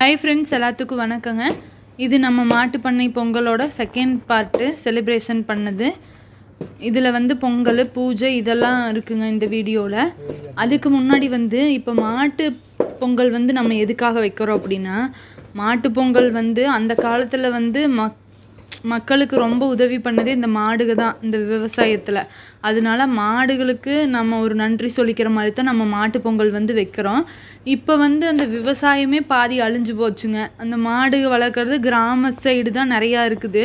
Hi friends, எல்லாத்துக்கும் வணக்கங்க. இது நம்ம மாட்டு பண்ணை பொங்கலோட செகண்ட் பார்ட் செலிப்ரேஷன் பண்ணது. இதுல வந்து பொங்கல், பூஜை இதெல்லாம் இருக்குங்க இந்த வீடியோல. அதுக்கு முன்னாடி வந்து இப்போ மாட்டு பொங்கல் வந்து நம்ம எதுக்காக வைக்கிறோம் அப்படினா மாட்டு பொங்கல் வந்து அந்த காலத்துல வந்து மக்களுக்கு ரொம்ப உதவி பண்ணதே இந்த மாடுக தான் இந்த விவசாயத்துல. அதனால மாடுகளுக்கு நம்ம ஒரு நன்றி சொல்லிக்கிற மாதிரி தான் நம்ம மாட்டு பொங்கல் வந்து வைக்கிறோம். இப்போ வந்து அந்த விவசாயமே பாதி அழிஞ்சு போச்சுங்க. அந்த மாடு வளர்க்குறது கிராம சைடு தான் நிறையா இருக்குது.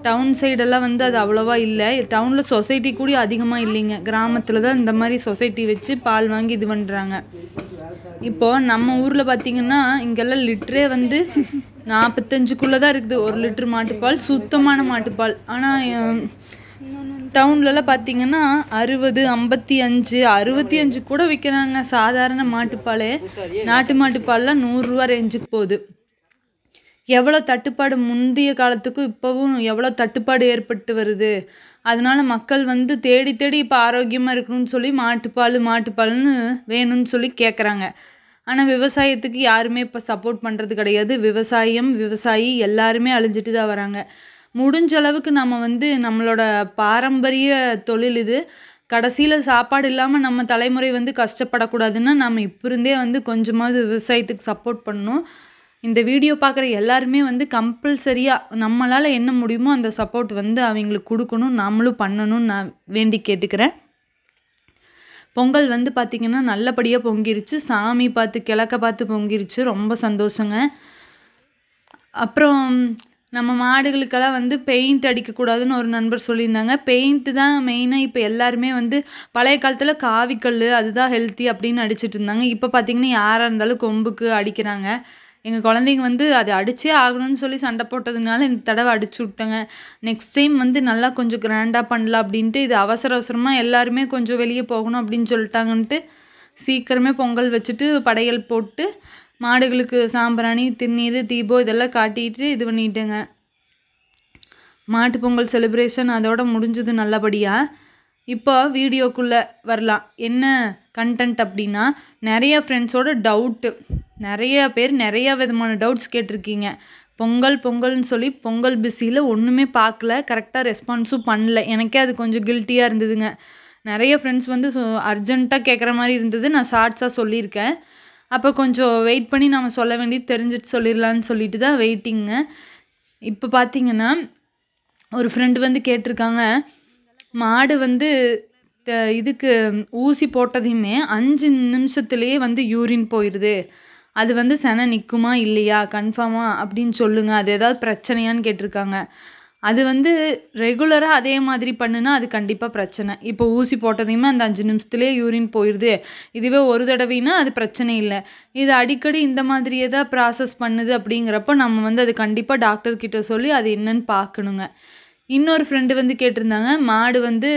டவுன் சைடெல்லாம் வந்து அது அவ்வளோவா இல்லை. டவுனில் சொசைட்டி கூட அதிகமாக இல்லைங்க. கிராமத்தில் தான் இந்த மாதிரி சொசைட்டி வச்சு பால் வாங்கி இது பண்ணுறாங்க. இப்போது நம்ம ஊரில் பார்த்திங்கன்னா இங்கெல்லாம் லிட்டரே வந்து 45க்குள்ளே தான் இருக்குது 1 லிட்டர் மாட்டுப்பால், சுத்தமான மாட்டுப்பால். ஆனால் டவுன்லலாம் பார்த்திங்கன்னா 60, 55, 65 கூட விற்கிறாங்க சாதாரண மாட்டுப்பால். நாட்டு மாட்டுப்பால்லாம் 100 ரூபா ரேஞ்சுக்கு போகுது. எவ்வளோ தட்டுப்பாடு முந்தைய காலத்துக்கும் இப்போவும் எவ்வளோ தட்டுப்பாடு ஏற்பட்டு வருது. அதனால மக்கள் வந்து தேடி தேடி இப்போ ஆரோக்கியமாக இருக்கணும்னு சொல்லி மாட்டுப்பால்னு வேணும்னு சொல்லி கேட்குறாங்க. ஆனால் விவசாயத்துக்கு யாருமே இப்போ சப்போர்ட் பண்ணுறது கிடையாது. விவசாயி எல்லாருமே அழிஞ்சிட்டு தான் வராங்க. முடிஞ்ச அளவுக்கு நம்ம வந்து நம்மளோட பாரம்பரிய தொழில் இது. கடைசியில் சாப்பாடு இல்லாமல் நம்ம தலைமுறை வந்து கஷ்டப்படக்கூடாதுன்னா நம்ம இப்போ இருந்தே வந்து கொஞ்சமாவது விவசாயத்துக்கு சப்போர்ட் பண்ணணும். இந்த வீடியோ பார்க்குற எல்லாருமே வந்து கம்பல்சரியாக நம்மளால் என்ன முடியுமோ அந்த சப்போர்ட் வந்து அவங்களுக்கு கொடுக்கணும், நம்மளும் பண்ணணும்னு நான் வேண்டி கேட்டுக்கிறேன். பொங்கல் வந்து பார்த்திங்கன்னா நல்லபடியாக பொங்கிருச்சு. சாமி பார்த்து கிழக்க பார்த்து பொங்கிருச்சு. ரொம்ப சந்தோஷங்க. அப்புறம் நம்ம மாடுகளுக்கெல்லாம் வந்து பெயிண்ட் அடிக்கக்கூடாதுன்னு ஒரு நண்பர் சொல்லியிருந்தாங்க. பெயிண்ட்டு தான் மெயினாக இப்போ எல்லாருமே வந்து பழைய காலத்தில் காவிக்கல் அதுதான் ஹெல்த்தி அப்படின்னு அடிச்சிட்டு இருந்தாங்க. இப்போ பார்த்திங்கன்னா யாராக இருந்தாலும் கொம்புக்கு அடிக்கிறாங்க. எங்கள் குழந்தைங்க வந்து அது அடித்தே ஆகணும்னு சொல்லி சண்டை போட்டதுனால இந்த தடவை அடிச்சு விட்டேங்க. நெக்ஸ்ட் டைம் வந்து நல்லா கொஞ்சம் கிராண்டாக பண்ணலாம் அப்படின்ட்டு இது அவசரமாக எல்லாருமே கொஞ்சம் வெளியே போகணும் அப்படின்னு சொல்லிட்டாங்கன்ட்டு சீக்கிரமே பொங்கல் வச்சுட்டு படையல் போட்டு மாடுகளுக்கு சாம்பிராணி, திருநீர், தீபம் இதெல்லாம் காட்டிட்டு இது பண்ணிட்டேங்க. மாட்டு பொங்கல் செலிப்ரேஷன் அதோட முடிஞ்சது நல்லபடியாக. இப்போ வீடியோக்குள்ளே வரலாம். என்ன கண்டென்ட் அப்படின்னா நிறைய ஃப்ரெண்ட்ஸோட டவுட்டு, நிறைய பேர் நிறையா விதமான டவுட்ஸ் கேட்டிருக்கீங்க. பொங்கல்னு சொல்லி பொங்கல் பிஸியில் ஒன்றுமே பார்க்கல, கரெக்டாக ரெஸ்பான்ஸும் பண்ணல. எனக்கே அது கொஞ்சம் கில்ட்டியாக இருந்ததுங்க. நிறைய ஃப்ரெண்ட்ஸ் வந்து அர்ஜென்ட்டாக கேட்குற மாதிரி இருந்தது. நான் ஷார்ட்ஸாக சொல்லியிருக்கேன். அப்போ கொஞ்சம் வெயிட் பண்ணி நம்ம சொல்ல வேண்டியது தெரிஞ்சுட்டு சொல்லிடலான்னு சொல்லிட்டு தான் வெயிட்டிங்க. இப்போ பார்த்திங்கன்னா ஒரு ஃப்ரெண்டு வந்து கேட்டிருக்காங்க, மாடு வந்து இதுக்கு ஊசி போட்டதையுமே 5 நிமிஷத்துலேயே வந்து யூரின் போயிடுது. அது வந்து செனை நிற்குமா இல்லையா கன்ஃபார்மாக அப்படின்னு சொல்லுங்கள், அது ஏதாவது பிரச்சனையான்னு கேட்டிருக்காங்க. அது வந்து ரெகுலராக அதே மாதிரி பண்ணுனா அது கண்டிப்பாக பிரச்சனை. இப்போ ஊசி போட்டதையுமே அந்த 5 நிமிஷத்துலேயே யூரின் போயிடுது. இதுவே ஒரு தடவைனா அது பிரச்சனை இல்லை. இது அடிக்கடி இந்த மாதிரியே தான் ப்ராசஸ் பண்ணுது அப்படிங்கிறப்ப நம்ம வந்து அது கண்டிப்பாக டாக்டர்கிட்ட சொல்லி அது என்னன்னு பார்க்கணுங்க. இன்னொரு ஃப்ரெண்டு வந்து கேட்டிருந்தாங்க, மாடு வந்து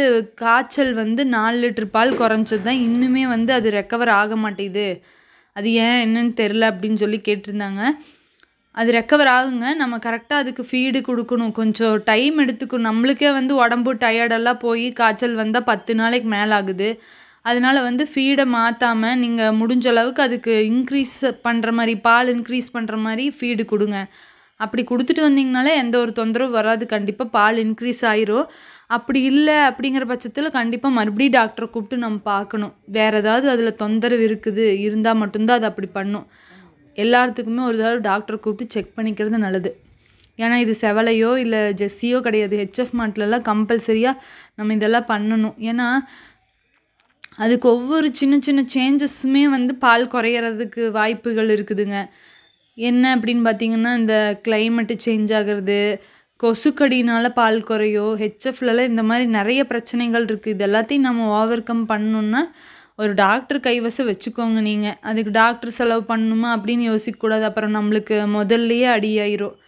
காய்ச்சல் வந்து 4 லிட்டர் பால் குறைஞ்சது தான் இன்னுமே வந்து அது ரெக்கவர் ஆக மாட்டேங்குது, அது ஏன் என்னன்னு தெரில அப்படின்னு சொல்லி கேட்டிருந்தாங்க. அது ரெக்கவர் ஆகுங்க. நம்ம கரெக்டாக அதுக்கு ஃபீடு கொடுக்கணும். கொஞ்சம் டைம் எடுத்துக்கும். நம்மளுக்கே வந்து உடம்பு டயர்டெல்லாம் போய் காய்ச்சல் வந்தால் 10 நாளைக்கு மேலே ஆகுது. அதனால் வந்து ஃபீடை மாற்றாமல் நீங்கள் முடிஞ்ச அளவுக்கு அதுக்கு இன்க்ரீஸ் பண்ணுற மாதிரி, பால் இன்க்ரீஸ் பண்ணுற மாதிரி ஃபீடு கொடுங்க. அப்படி கொடுத்துட்டு வந்தீங்கனாலே எந்த ஒரு தொந்தரவும் வராது. கண்டிப்பாக பால் இன்க்ரீஸ் ஆயிரும். அப்படி இல்லை அப்படிங்கிற பட்சத்தில் கண்டிப்பாக மறுபடியும் டாக்டரை கூப்பிட்டு நம்ம பார்க்கணும். வேறு ஏதாவது அதில் தொந்தரவு இருந்தால் மட்டும்தான் அது அப்படி பண்ணும். எல்லாத்துக்குமே ஒரு தடவை டாக்டரை கூப்பிட்டு செக் பண்ணிக்கிறது நல்லது. ஏன்னா இது செவலையோ இல்லை ஜெஸ்ஸியோ கிடையாது. ஹெச்எஃப் மாட்டிலலாம் கம்பல்சரியாக நம்ம இதெல்லாம் பண்ணணும். ஏன்னா அதுக்கு ஒவ்வொரு சின்ன சின்ன சேஞ்சஸுமே வந்து பால் குறையிறதுக்கு வாய்ப்புகள் இருக்குதுங்க. என்ன அப்படின்னு பார்த்திங்கன்னா இந்த கிளைமேட்டு சேஞ்ச் ஆகிறது, கொசுக்கடினால் பால் குறையும், ஹெச்எஃப்லலாம் இந்த மாதிரி நிறைய பிரச்சனைகள் இருக்குது. இது எல்லாத்தையும் நம்ம ஓவர் கம் பண்ணணுன்னா ஒரு டாக்டர் கைவசம் வச்சுக்கோங்க. நீங்கள் அதுக்கு டாக்டர் செலவு பண்ணணுமா அப்படின்னு யோசிக்கக்கூடாது. அப்புறம் நம்மளுக்கு முதல்லையே அடியாயிரும்.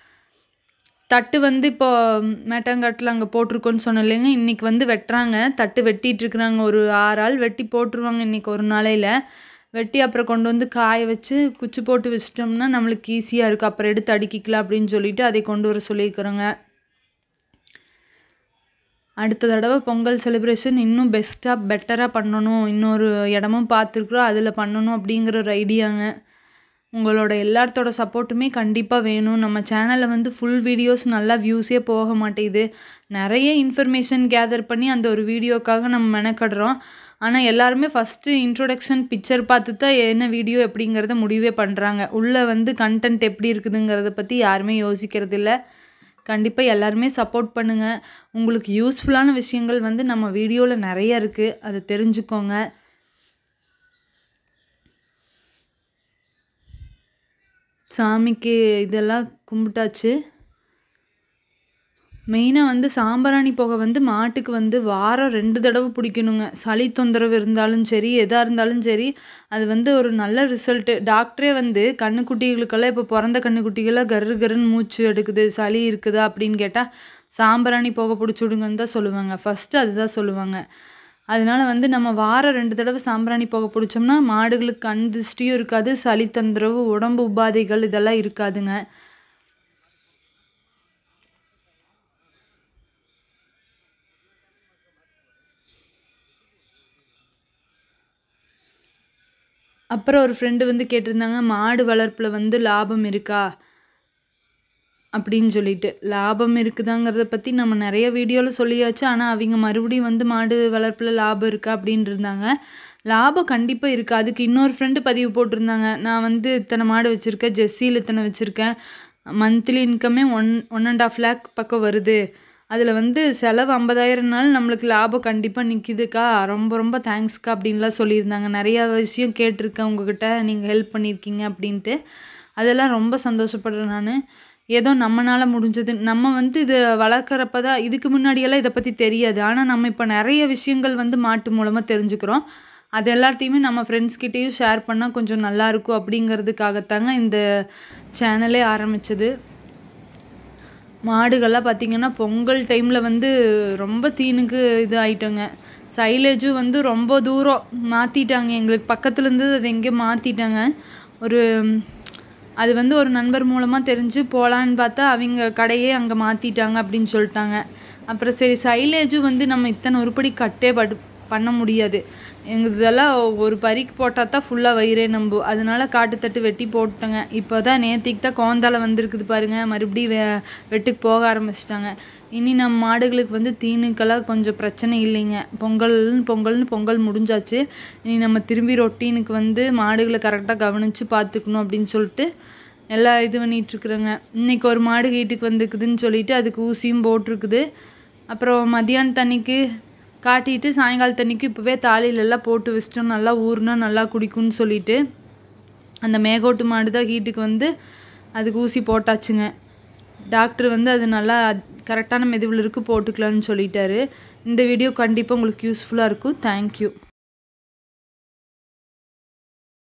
தட்டு வந்து இப்போது மேட்டாங்காட்டில் அங்கே போட்டிருக்கோன்னு சொன்னோம் இல்லைங்க, இன்றைக்கி வந்து வெட்டுறாங்க. தட்டு வெட்டிகிட்ருக்குறாங்க. ஒரு 6 ஆள் வெட்டி போட்டுருவாங்க இன்றைக்கி ஒரு நாளையில். வெட்டி அப்புறம் கொண்டு வந்து காய வச்சு குச்சி போட்டு வச்சிட்டோம்னா நம்மளுக்கு ஈஸியாக இருக்குது. அப்புறம் எடுத்து அடுக்கிக்கலாம் அப்படின்னு சொல்லிட்டு அதை கொண்டு வர சொல்லியிருக்கிறோங்க. அடுத்த தடவை பொங்கல் செலிப்ரேஷன் இன்னும் பெட்டராக பண்ணணும். இன்னொரு இடமும் பார்த்துருக்குறோம், அதில் பண்ணணும் அப்படிங்கிற ஒரு ஐடியாங்க. உங்களோட எல்லாத்தோட சப்போர்ட்டுமே கண்டிப்பாக வேணும். நம்ம சேனலில் வந்து ஃபுல் வீடியோஸ் நல்லா வியூஸே போக மாட்டேங்குது. நிறைய இன்ஃபர்மேஷன் கேதர் பண்ணி அந்த ஒரு வீடியோக்காக நம்ம மெனக்கடுறோம். ஆனால் எல்லாருமே ஃபஸ்ட்டு இன்ட்ரோடக்ஷன் பிக்சர் பார்த்து தான் என்ன வீடியோ எப்படிங்கிறத முடிவே பண்ணுறாங்க. உள்ளே வந்து கண்டென்ட் எப்படி இருக்குதுங்கிறத பற்றி யாருமே யோசிக்கிறது இல்லை. கண்டிப்பாக எல்லாருமே சப்போர்ட் பண்ணுங்கள். உங்களுக்கு யூஸ்ஃபுல்லான விஷயங்கள் வந்து நம்ம வீடியோவில் நிறைய இருக்குது, அதை தெரிஞ்சுக்கோங்க. சாமிக்கு இதெல்லாம் கும்பிட்டாச்சு. மெயினாக வந்து சாம்பிராணி புகை வந்து மாட்டுக்கு வந்து வாரம் 2 தடவை பிடிக்கணுங்க. சளி தொந்தரவு இருந்தாலும் சரி, எதாக இருந்தாலும் சரி, அது வந்து ஒரு நல்ல ரிசல்ட்டு. டாக்டரே வந்து கன்றுக்குட்டிகளுக்கெல்லாம் இப்போ பிறந்த கன்றுக்குட்டிகளாக கரு கருன்னு மூச்சு எடுக்குது, சளி இருக்குதா அப்படின்னு கேட்டால் சாம்பிராணி புகை பிடிச்சி விடுங்கன்னு தான் சொல்லுவாங்க. ஃபஸ்ட்டு அதுதான் சொல்லுவாங்க. அதனால வந்து நம்ம வாரம் 2 தடவை சாம்பிராணி புகை பிடிச்சோம்னா மாடுகளுக்கு கண் திருஷ்டியும் இருக்காது, சளி தொந்தரவு, உடம்பு உபாதைகள் இதெல்லாம் இருக்காதுங்க. அப்புறம் ஒரு ஃப்ரெண்டு வந்து கேட்டிருந்தாங்க, மாடு வளர்ப்பில் வந்து லாபம் இருக்கா அப்படின்னு சொல்லிட்டு. லாபம் இருக்குதாங்கிறத பற்றி நம்ம நிறைய வீடியோவில் சொல்லியாச்சு. ஆனால் அவங்க மறுபடியும் வந்து மாடு வளர்ப்பில் லாபம் இருக்கா அப்படின்னு இருந்தாங்க. லாபம் கண்டிப்பாக இருக்குது. அதுக்கு இன்னொரு ஃப்ரெண்டு பதிவு போட்டிருந்தாங்க, நான் வந்து இத்தனை மாடு வச்சுருக்கேன், ஜெர்சியில் இத்தனை வச்சுருக்கேன், மந்த்லி இன்கமே 1.5 lakh பக்கம் வருது, அதில் வந்து செலவு 50,000னாலும் நம்மளுக்கு லாபம் கண்டிப்பாக நிற்கிதுக்கா, ரொம்ப ரொம்ப தேங்க்ஸ்க்கா அப்படின்லாம் சொல்லியிருந்தாங்க. நிறையா விஷயம் கேட்டிருக்கேன் உங்ககிட்ட, நீங்கள் ஹெல்ப் பண்ணியிருக்கீங்க அப்படின்ட்டு. அதெல்லாம் ரொம்ப சந்தோஷப்படுறேன் நான். ஏதோ நம்மளால் முடிஞ்சது. நம்ம வந்து இதை வளர்க்குறப்ப தான், இதுக்கு முன்னாடியெல்லாம் இதை பற்றி தெரியாது. ஆனால் நம்ம இப்போ நிறைய விஷயங்கள் வந்து மாட்டு மூலமாக தெரிஞ்சுக்கிறோம். அது எல்லாத்தையுமே நம்ம ஃப்ரெண்ட்ஸ்கிட்டேயும் ஷேர் பண்ணால் கொஞ்சம் நல்லாயிருக்கும் அப்படிங்கிறதுக்காகத்தாங்க இந்த சேனலே ஆரம்பித்தது. மாடுகள்லாம் பார்த்திங்கன்னா பொங்கல் டைமில் வந்து ரொம்ப தீனுக்கு இது ஆகிட்டோங்க. சைலேஜும் வந்து ரொம்ப தூரம் மாற்றிட்டாங்க, எங்களுக்கு பக்கத்துலேருந்து அது எங்கேயோ மாற்றிட்டாங்க. அது வந்து ஒரு நண்பர் மூலமாக தெரிஞ்சு போகலான்னு பார்த்தா அவங்க கடையே அங்கே மாற்றிட்டாங்க அப்படின்னு சொல்லிட்டாங்க. அப்புறம் சரி, சைலேஜும் வந்து நம்ம இத்தனை உருப்படி கட்டே பண்ண முடியாது, எங்கள் இதெல்லாம் ஒரு பறிக்கு போட்டால் தான் ஃபுல்லாக வயிறே நம்பும். அதனால காட்டுத்தட்டு வெட்டி போட்டோங்க. இப்போ தான் நேற்றுக்கு தான் கோந்தால வந்திருக்குது பாருங்கள், மறுபடியும் வெட்டுக்கு போக ஆரம்பிச்சிட்டாங்க. இனி நம்ம மாடுகளுக்கு வந்து தீனுக்கெல்லாம் கொஞ்சம் பிரச்சனை இல்லைங்க. பொங்கல் முடிஞ்சாச்சு. இனி நம்ம திரும்பி ரொட்டீனுக்கு வந்து மாடுகளை கரெக்டாக கவனித்து பார்த்துக்கணும் அப்படின்னு சொல்லிட்டு எல்லாம் இது பண்ணிகிட்ருக்குறேங்க. இன்றைக்கி ஒரு மாடு வீட்டுக்கு வந்துருக்குதுன்னு சொல்லிவிட்டு அதுக்கு ஊசியும் போட்டிருக்குது. அப்புறம் மதியான தண்ணிக்கு காட்டிட்டு சாயங்கால தண்ணிக்கு இப்போவே தாலிலெல்லாம் போட்டு வச்சிட்டோம், நல்லா ஊறுனா நல்லா குடிக்கும்னு சொல்லிட்டு. அந்த மேகோட்டு மாடு தான் ஹீட்டுக்கு வந்து அதுக்கு ஊசி போட்டாச்சுங்க. டாக்டர் வந்து அது நல்லா கரெக்டான மெதுவில் இருக்குது, போட்டுக்கலான்னு சொல்லிட்டாரு. இந்த வீடியோ கண்டிப்பாக உங்களுக்கு யூஸ்ஃபுல்லாக இருக்கும். தேங்க்யூ.